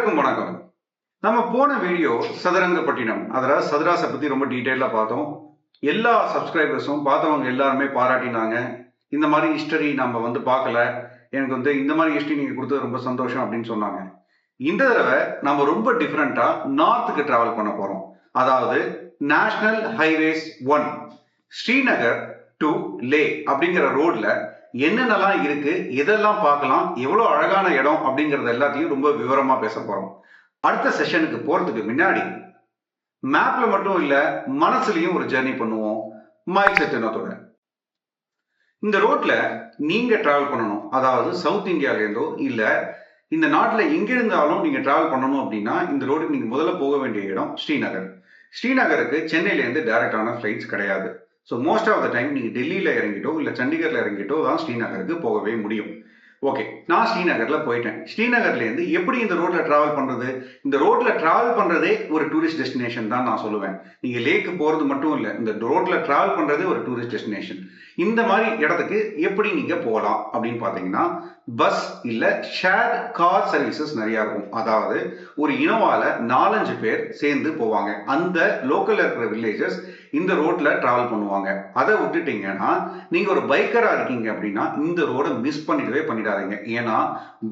அனைவருக்கும் வணக்கம். நம்ம போன வீடியோ சதுரங்கப்பட்டினம், அதாவது சதுராஸை பத்தி ரொம்ப டீட்டெயிலா பார்த்தோம். எல்லா சப்ஸ்கிரைபர்ஸும் பார்த்தவங்க எல்லாருமே பாராட்டினாங்க. இந்த மாதிரி ஹிஸ்டரி நம்ம பார்க்கல, எனக்கு இந்த மாதிரி ஹிஸ்டரி நீங்க கொடுத்தது ரொம்ப சந்தோஷம் அப்படின்னு சொன்னாங்க. இந்த தடவை நம்ம ரொம்ப டிஃப்ரெண்டா நார்த்துக்கு டிராவல் பண்ண போறோம். அதாவது நேஷனல் ஹைவேஸ் 1 ஸ்ரீநகர் டு லே அப்படிங்கிற ரோட்ல என்னென்னலாம் இருக்கு, எதெல்லாம் பார்க்கலாம், எவ்வளவு அழகான இடம் அப்படிங்கறது எல்லாத்தையும் ரொம்ப விவரமா பேச போறோம். அடுத்த செஷனுக்கு போறதுக்கு முன்னாடி மேப்ல மட்டும் இல்ல, மனசுலயும் ஒரு ஜர்னி பண்ணுவோம் மைல் செட்டினத்தோட. இந்த ரோட்ல நீங்க டிராவல் பண்ணணும், அதாவது சவுத் இந்தியால இருந்தோ இல்ல இந்த நாட்டுல எங்க இருந்தாலும் நீங்க டிராவல் பண்ணணும் அப்படின்னா இந்த ரோடுக்கு நீங்க முதல்ல போக வேண்டிய இடம் ஸ்ரீநகர். ஸ்ரீநகருக்கு சென்னையில இருந்து டைரக்டான ஃபிளைட்ஸ் கிடையாது. So most of the time நீங்க டெல்லியில இறங்கிட்டோ இல்ல சண்டிகர்ல இறங்கிட்டோ தான் ஸ்ரீநகருக்கு போகவே முடியும். ஓகே, நான் ஸ்ரீநகர்ல போயிட்டேன். ஸ்ரீநகர்ல இருந்து எப்படி இந்த ரோட்ல டிராவல் பண்றது? இந்த ரோட்ல டிராவல் பண்றதே ஒரு டூரிஸ்ட் டெஸ்டினேஷன் தான் நான் சொல்லுவேன். நீங்க லேக்கு போறது மட்டும் இல்ல, இந்த ரோட்ல டிராவல் பண்றதே ஒரு டூரிஸ்ட் டெஸ்டினேஷன். இந்த மாதிரி இடத்துக்கு எப்படி நீங்க போகலாம் அப்படின்னு பாத்தீங்கன்னா, பஸ் இல்ல ஷேர் கார் சர்வீசஸ் நிறைய இருக்கும். அதாவது ஒரு இனோவால 4-5 பேர் சேர்ந்து போவாங்க. அந்த லோக்கல்ல இருக்கிற வில்லேஜஸ் இந்த ரோட்ல டிராவல் பண்ணுவாங்க. அதை விட்டுட்டீங்கன்னா, நீங்க ஒரு பைக்கரா இருக்கீங்க அப்படின்னா இந்த ரோட மிஸ் பண்ணிடாதீங்க. ஏன்னா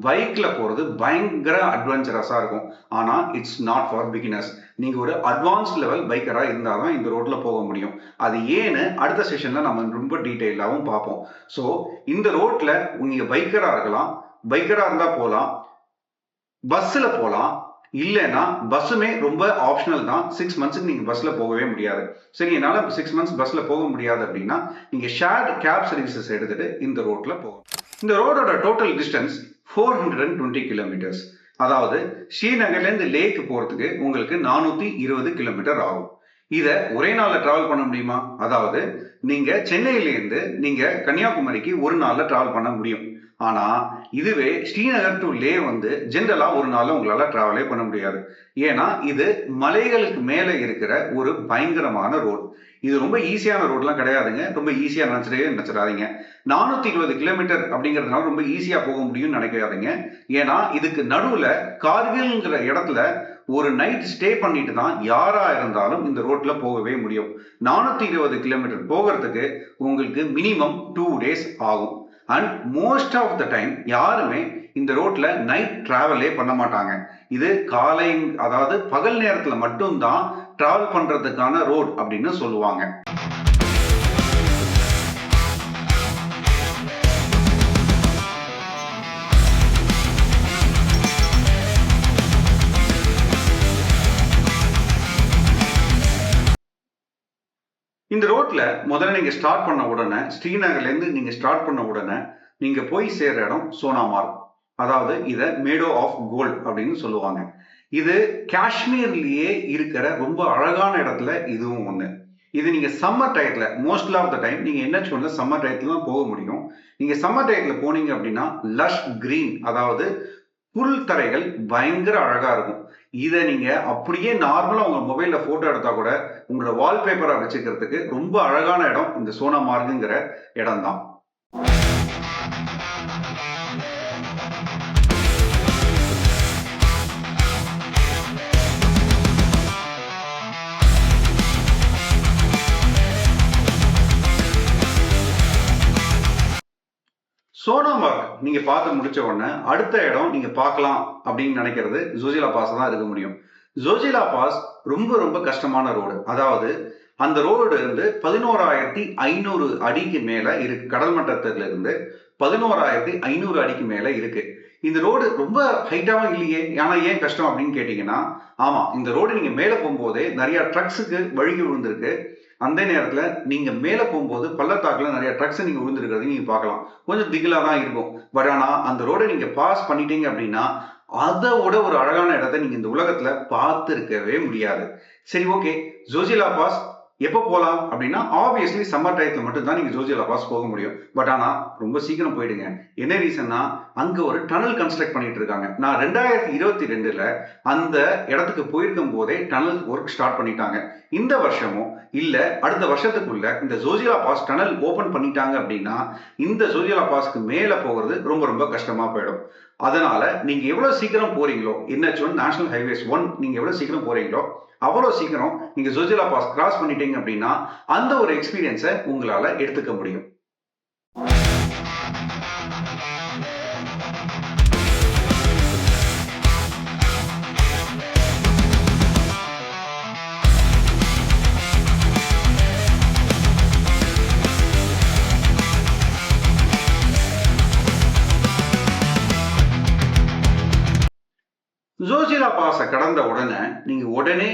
பைக்ல போறது பயங்கர அட்வென்ச்சரஸா இருக்கும். ஆனா இட்ஸ் நாட் ஃபார் பிகினர்ஸ். நீங்க ஒரு அட்வான்ஸ் லெவல் பைக்கரா இருந்தாதான் இந்த ரோட்ல போக முடியும். அது ஏன்னு அடுத்த செஷன்ல நம்ம ரொம்ப டீடைலாவும் பார்ப்போம். சோ இந்த ரோட்ல நீங்க பைக்கரா இருக்கலாம், பைக்கரா இருந்தா போலாம், பஸ்ல போலாம், இல்லைன்னா பஸ்ஸுமே ரொம்ப ஆப்ஷனல் தான். 6 மந்த்ஸ்க்கு நீங்க பஸ்ல போகவே முடியாது. சரி, என்னால 6 மந்த்ஸ் பஸ்ல போக முடியாது அப்படின்னா நீங்க ஷேர்ட் கேப் சர்வீசஸ் எடுத்துட்டு இந்த ரோட்ல போகலாம். இந்த ரோடோட டோட்டல் டிஸ்டன்ஸ் 420 கிலோமீட்டர்ஸ். அதாவது ஸ்ரீநகர்ல இருந்து லேக்கு போறதுக்கு உங்களுக்கு 420 கிலோமீட்டர் ஆகும். இத ஒரே நாள்ல டிராவல் பண்ண முடியுமா? அதாவது நீங்க சென்னையில இருந்து நீங்க கன்னியாகுமரிக்கு ஒரு நாள்ல டிராவல் பண்ண முடியும். ஆனா இதுவே ஸ்ரீநகர் டு லே ஜென்ரலா ஒரு நாள்ல உங்களால டிராவலே பண்ண முடியாது. ஏன்னா இது மலைகளுக்கு மேல இருக்கிற ஒரு பயங்கரமான ரோடு. இது ரொம்ப ஈஸியான ரோட்லாம் கிடையாதுங்க. ரொம்ப ஈஸியா நினைச்சிடாதீங்க. 420 கிலோமீட்டர் அப்படிங்கிறதுனால ரொம்ப ஈஸியா போக முடியும்னு நினைக்காதீங்க. ஏன்னா இதுக்கு நடுவுல கார்கில்ங்கிற இடத்துல ஒரு நைட் ஸ்டே பண்ணிட்டு தான் யாரா இருந்தாலும் இந்த ரோட்ல போகவே முடியும். 420 கிலோமீட்டர் போகிறதுக்கு உங்களுக்கு மினிமம் 2 days ஆகும். And most of the time யாருமே இந்த ரோட்ல நைட் டிராவலே பண்ண மாட்டாங்க. இது காலை, அதாவது பகல் நேரத்துல மட்டும்தான் டிராவல் பண்றதுக்கான ரோட் அப்படின்னு சொல்லுவாங்க. இந்த ரோட்ல முதல்ல நீங்க ஸ்டார்ட் பண்ண உடனே, ஸ்ரீநகர்ல இருந்து நீங்க ஸ்டார்ட் பண்ண உடனே நீங்க போய் சேர்ற இடம் சோனாமார்க். அதாவது இத மேடோ ஆஃப் கோல்ட் அப்படின்னு சொல்லுவாங்க. இது காஷ்மீர்லயே இருக்கிற ரொம்ப அழகான இடத்துல இதுவும் ஒண்ணு. இது நீங்க சம்மர் டயத்துல, மோஸ்ட் ஆஃப் த டைம் நீங்க என்ன சம்மர் டயத்துல தான் போக முடியும். நீங்க சம்மர் டயத்துல போனீங்க அப்படின்னா லஷ் கிரீன், அதாவது புல் தரைகள் பயங்கர அழகா இருக்கும். இதை நீங்க அப்படியே நார்மலா உங்க மொபைல்ல போட்டோ எடுத்தா கூட உங்களோட வால்பேப்பரா வச்சுக்கிறதுக்கு ரொம்ப அழகான இடம் இந்த சோனாமார்க்குங்கிற இடம் தான். சோனாமார்க் நீங்க பார்த்து முடிச்ச உடனே அடுத்த இடம் நீங்க பார்க்கலாம் அப்படின்னு நினைக்கிறது ஜோஜிலா பாஸ் தான் இருக்க முடியும். ஜோஜிலா பாஸ் ரொம்ப ரொம்ப கஷ்டமான ரோடு. அதாவது அந்த ரோடு 11,500 அடிக்கு மேல இருக்கு. கடல் மட்டத்துல இருந்து 11,500 அடிக்கு மேல இருக்கு. இந்த ரோடு ரொம்ப ஹைட்டாவும் இல்லையே. ஆனா ஏன் கஷ்டம் அப்படின்னு கேட்டீங்கன்னா, ஆமா, இந்த ரோடு நீங்க மேல போகும்போதே நிறைய ட்ரக்ஸுக்கு வழுகி விழுந்திருக்கு. அந்த நேரத்துல நீங்க மேல போகும்போது பள்ளத்தாக்குல நிறைய ட்ரக்ஸ் நீங்க விழுந்திருக்கிறது நீங்க பார்க்கலாம். கொஞ்சம் திகிலா தான் இருக்கும். பட் ஆனா அந்த ரோடை நீங்க பாஸ் பண்ணிட்டீங்க அப்படின்னா அதை விட ஒரு அழகான இடத்தை நீங்க இந்த உலகத்துல பார்த்து இருக்கவே முடியாது. சரி, ஓகே, ஜோஜிலா பாஸ் எப்போ போகலாம் அப்படின்னா ஆப்வியஸ்லி சம்மர் டயத்துல மட்டும் தான் நீங்க ஜோஜிலா பாஸ் போக முடியும். பட் ஆனா ரொம்ப சீக்கிரம் போயிடுங்க. என்ன ரீசன்னா, அங்க ஒரு டனல் கன்ஸ்ட்ரக்ட் பண்ணிட்டு இருக்காங்க. நான் 2022ல அந்த இடத்துக்கு போயிருக்கும் போதே டனல் ஒர்க் ஸ்டார்ட் பண்ணிட்டாங்க. இந்த வருஷமும் இல்ல அடுத்த வருஷத்துக்குள்ள இந்த ஜோஜிலா பாஸ் டனல் ஓபன் பண்ணிட்டாங்க அப்படின்னா இந்த ஜோஜிலா பாஸ்க்கு மேல போகிறது ரொம்ப ரொம்ப கஷ்டமா போயிடும். அதனால நீங்க எவ்வளவு சீக்கிரம் போறீங்களோ NH1 நேஷனல் ஹைவேஸ் 1 நீங்க எவ்வளவு சீக்கிரம் போறீங்களோ அவ்வளவு சீக்கிரம் நீங்க ஜோஜிலா பாஸ் கிராஸ் பண்ணிட்டீங்க அப்படின்னா அந்த ஒரு எக்ஸ்பீரியன்ஸை உங்களால எடுத்துக்க முடியும். ஜோஜிலா பாஸை கடந்த உடனே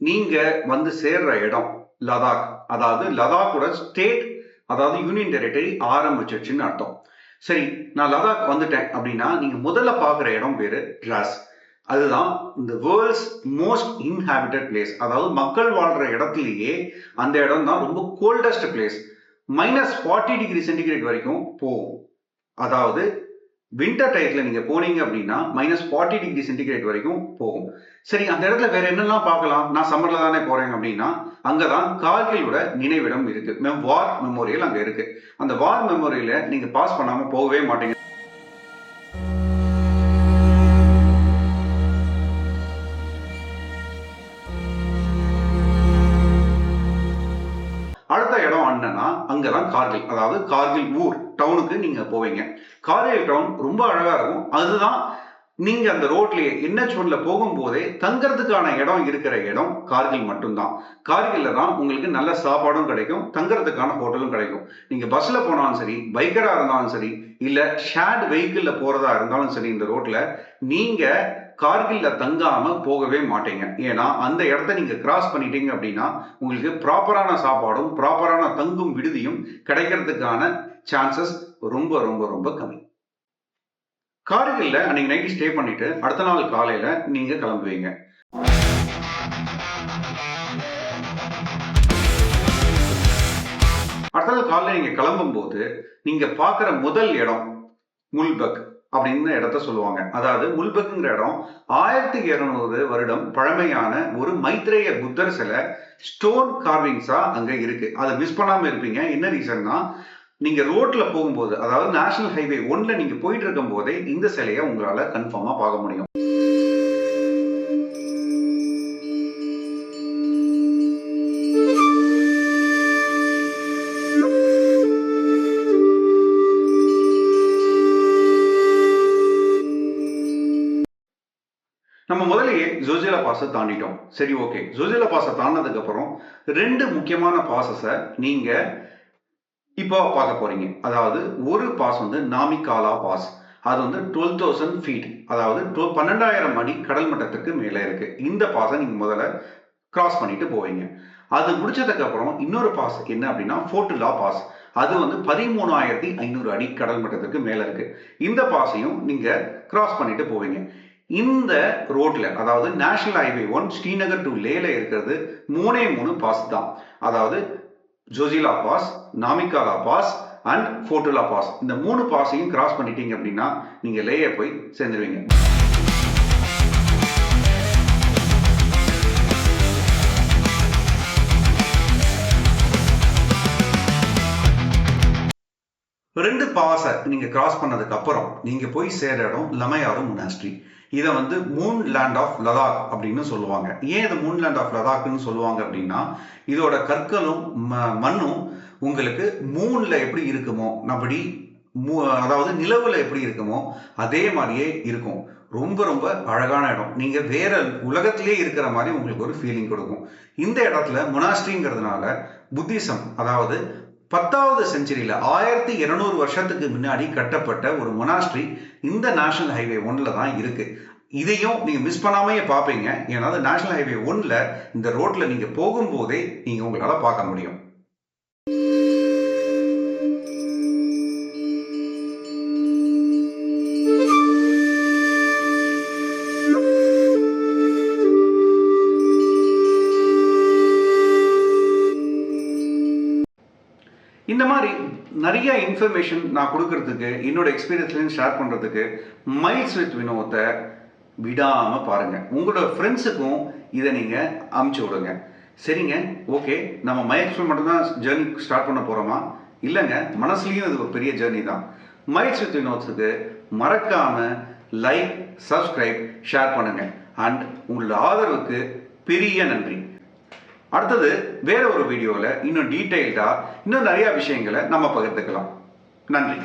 நீங்க வந்து சேர்ற இடம் லடாக். அதாவது லடாக்கோட ஸ்டேட், அதாவது யூனியன் டெரிட்டரி ஆரம்பிச்சிருச்சுன்னு அர்த்தம். சரி, நான் லடாக் வந்துட்டேன் அப்படின்னா நீங்க முதல்ல பார்க்குற இடம் பேரு டிராஸ். அதுதான் இந்த வேர்ல்ட்ஸ் மோஸ்ட் இன்ஹாபிட்டட் பிளேஸ். அதாவது மக்கள் வாழ்ற இடத்துலயே அந்த இடம் தான் ரொம்ப கோல்டஸ்ட் பிளேஸ். -40°C வரைக்கும் போகும். அதாவது வின்டர் டயத்துல நீங்க போனீங்க அப்படின்னா -40°C வரைக்கும் போகும். சரி, அந்த இடத்துல வேற என்னெல்லாம் பார்க்கலாம்? நான் சம்மர்ல தானே போறேன் அப்படின்னா அங்கதான் கார்கிலோட நினைவிடம் இருக்கு. வார் மெமோரியல் அங்க இருக்கு. அந்த வார் மெமோரியலை நீங்க பாஸ் பண்ணாம போகவே மாட்டீங்க. அடுத்த இடம் என்னன்னா அங்கதான் கார்கில், அதாவது கார்கில் ஊர் டவுனுக்கு நீங்க போவீங்க. கார்கில் டவுன் ரொம்ப அழகா இருக்கும். அதுதான் நீங்க அந்த ரோட்லயே NH1 போகும்போதே தங்கறதுக்கான இடம் இருக்கிற இடம் கார்கில் மட்டும்தான். கார்கில்ல தான் உங்களுக்கு நல்ல சாப்பாடும் கிடைக்கும், தங்கறதுக்கான ஹோட்டலும் கிடைக்கும். நீங்க பஸ்ல போனாலும் சரி, பைக்கரா இருந்தாலும் சரி, இல்ல ஷேர்ட் வெஹிக்கிள்ல போறதா இருந்தாலும் சரி, இந்த ரோட்ல நீங்க கார்கில்ல தங்காம போகவே மாட்டீங்க. ஏன்னா அந்த இடத்த நீங்க கிராஸ் பண்ணிட்டீங்க அப்படின்னா உங்களுக்கு ப்ராப்பரான சாப்பாடும் ப்ராப்பரான தங்கும் விடுதியும் கிடைக்கிறதுக்கான சான்சஸ் ரொம்ப ரொம்ப ரொம்ப கம்மி. கார்கில்ல அன்னைக்கு நைட் ஸ்டே பண்ணிட்டு அடுத்த நாள் காலையில நீங்க கிளம்புவீங்க. அடுத்த நாள் காலையில நீங்க கிளம்பும் போது நீங்க பாக்குற முதல் இடம் முல்பக் அப்படின்னு இடத்த சொல்லுவாங்க. அதாவது முல்பக்ங்கிற இடம் 1200 வருடம் பழமையான ஒரு மைத்ரேய புத்தர் சிலை ஸ்டோன் கார்விங்ஸா அங்க இருக்கு. அதை மிஸ் பண்ணாம இருப்பீங்க. என்ன ரீசன்னா, நீங்க ரோட்ல போகும்போது, அதாவது நேஷனல் ஹைவே 1ல நீங்க போயிட்டு இருக்கும் போதே இந்த சிலையை உங்களால கன்ஃபார்மா பார்க்க முடியும். நம்ம முதலையே ஜோஜிலா பாஸை தாண்டிட்டோம். சரி, ஓகே. ஜோஜிலா பாஸை தாண்டினதுக்கு அப்புறம் 2 முக்கியமான பாஸஸை நீங்க இப்போ பார்க்க போறீங்க. அதாவது ஒரு பாஸ் வந்து நாமிகாலா பாஸ். அது வந்து 12,000 ஃபீட், அதாவது 12,000 அடி கடல் மட்டத்துக்கு மேல இருக்கு. இந்த பாஸை நீங்க முதல்ல கிராஸ் பண்ணிட்டு போவீங்க. அது முடிச்சதுக்கு அப்புறம் இன்னொரு பாஸ் என்ன அப்படின்னா ஃபோர்ட்டுலா பாஸ். அது வந்து 13,500 அடி கடல் மட்டத்துக்கு மேல இருக்கு. இந்த பாஸையும் நீங்க கிராஸ் பண்ணிட்டு போவீங்க. இந்த ரோட்ல, அதாவது நேஷனல் ஹைவே 1 ஸ்ரீநகர் டு லேல இருக்கிறது 3 பாஸ் தான். அதாவது Zojila pass, Namikala pass and Fotula pass. இந்த 3 பாஸையும் கிராஸ் பண்ணிட்டீங்க அப்படின்னா நீங்க லேய போய் சேர்ந்துருவீங்க. ரெண்டு பாஸை நீங்க கிராஸ் பண்ணதுக்கு அப்புறம் நீங்க போய் சேர இடம் லமையாறு மொனாஸ்ட்ரி. இதை வந்து மூன் லேண்ட் ஆஃப் லடாக் அப்படின்னு சொல்லுவாங்க. ஏன் இது மூன் லேண்ட் ஆஃப் லடாக்னு சொல்லுவாங்க அப்படின்னா, இதோட கற்களும் மண்ணும் உங்களுக்கு மூன்ல எப்படி இருக்குமோ அப்படி, அதாவது நிலவுல எப்படி இருக்குமோ அதே மாதிரியே இருக்கும். ரொம்ப ரொம்ப அழகான இடம். நீங்க வேற உலகத்திலே இருக்கிற மாதிரி உங்களுக்கு ஒரு ஃபீலிங் கொடுக்கும். இந்த இடத்துல மொனாஸ்ட்ரிங்கிறதுனால புத்திசம், அதாவது 10வது செஞ்சுரியில 1200 வருஷத்துக்கு முன்னாடி கட்டப்பட்ட ஒரு மொனாஸ்ட்ரி இந்த நேஷனல் ஹைவே 1ல தான் இருக்கு. இதையும் நீங்க மிஸ் பண்ணாமையே பார்ப்பீங்க. ஏன்னா நேஷனல் ஹைவே 1ல இந்த ரோட்ல நீங்க போகும்போதே நீங்க உங்களால பார்க்க முடியும். இந்த மாதிரி நிறைய இன்ஃபர்மேஷன் நான் கொடுக்கறதுக்கு, என்னோட எக்ஸ்பீரியன்ஸ்லையும் ஷேர் பண்ணுறதுக்கு மைல்ஸ் வித் வினோத்தை விடாமல் பாருங்கள். உங்களோட ஃப்ரெண்ட்ஸுக்கும் இதை நீங்கள் அமுச்சு விடுங்க. சரிங்க, ஓகே. நம்ம மைல்ஸ் மட்டும்தான் ஜேர்னி ஸ்டார்ட் பண்ண போகிறோமா? இல்லைங்க, மனசுலையும் இது ஒரு பெரிய ஜேர்னி தான். மைல்ஸ் வித் வினோத்துக்கு மறக்காமல் லைக், சப்ஸ்கிரைப், ஷேர் பண்ணுங்க. அண்ட் உங்களோட ஆதரவுக்கு பெரிய நன்றி. அடுத்தது வேற ஒரு வீடியோவில் இன்னும் டீட்டெயில்டாக இன்னும் நிறைய விஷயங்களை நம்ம பகிர்ந்துக்கலாம். நன்றி.